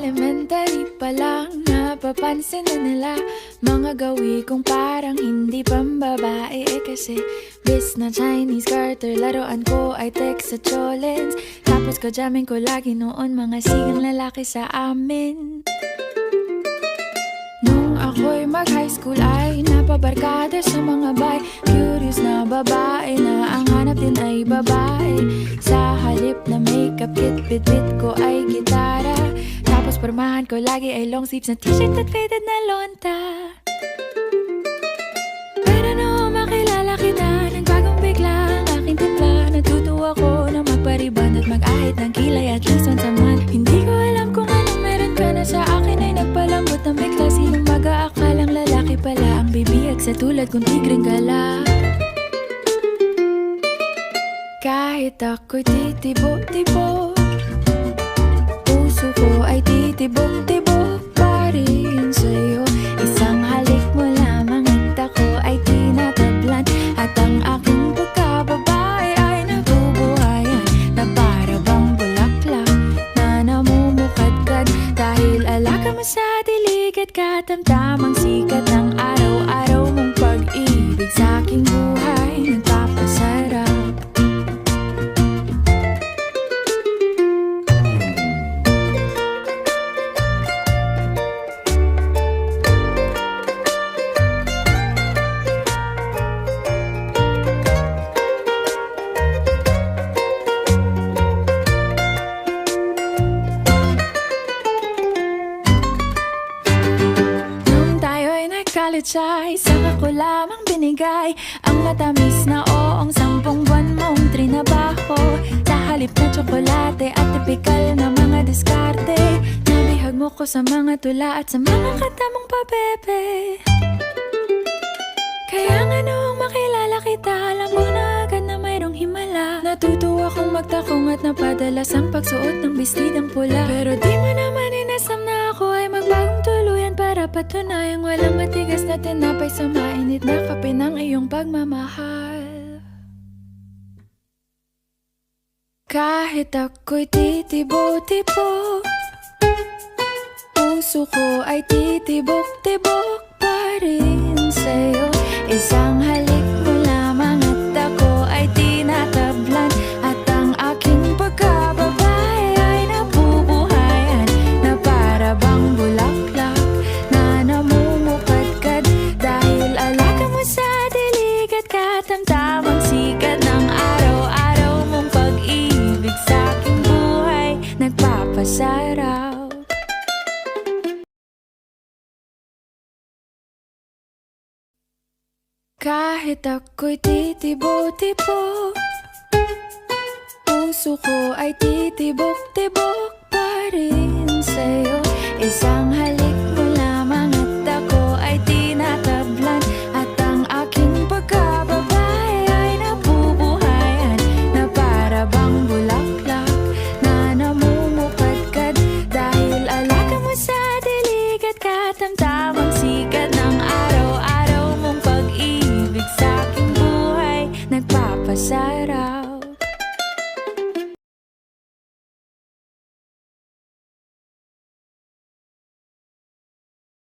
elementary pa lang, napapansin na nila mga gawi kong parang hindi pambabae. Kasi bis na Chinese Carter, laruan ko ay text sa cholens. Tapos kajamin ko lagi noon mga sigang lalaki sa amin. Nung ako'y mag-high school ay napabarkada sa mga bay. Curious na babae na ang hanap din ay babae. Sa halip na makeup kit, bit-bit ko ay gitara. Tapos pormahan ko lagi ay long sleeves na t-shirt at faded na lonta. Pero noong makilala kita, nagbagong bigla ang aking timpla. Natutuwa ko na magpariban at mag-ahit ng kilay at least once a month. Hindi ko alam kung anong meron ka na sa akin ay nagpalambot ng bigla. Sinong mag-aakalang lalaki pala ang bibiyag sa tulad kong tigreng gala. Kahit ako'y titibok-tibok, puso ko ay titibok-tibok pa rin sa'yo. Isang halik mo lamang at ako ay tinatablan. At ang aking pagkababae ay nabubuhayan na para bang bulaklak na namumukadkad. Dahil alaka mo sa dilig at katamtamang sikat ng araw-araw mong pag-ibig sa aking buhay nagpapasarap. College ay saka ko lamang binigay ang matamis na oong 10 buwan mong trinabaho. Sa halip na tsokolate at tipikal na mga diskarte, nabihag mo ko sa mga tula at sa mga katamong pabebe. Kaya nga noong makilala kita, alam ko na agad na mayroong himala. Natutuwa kong magtakong at napadalas ang pagsuot ng bestidang pula. Pero di mo naman inasam na ako ay magbagong tuluyan para patunayang walang matigas na tinapay sa mainit na kape ng iyong pagmamahal. Kahit ako'y titibok-tibok, puso ko ay titibok-tibok pa rin sa'yo. Isang halik mo lamang at ako ay tinatablan. At ang aking pagkababae ay nabubuhayan na para bang bulaklak na namumukadkad. Dahil alaka mo sa dilig at katamtamang sikat ng araw-araw mong pag-ibig sa aking buhay nagpapasarap. Kahit ako'y titibok-tibok, puso ko ay titibok-tibok pa rin sa'yo. Isang halik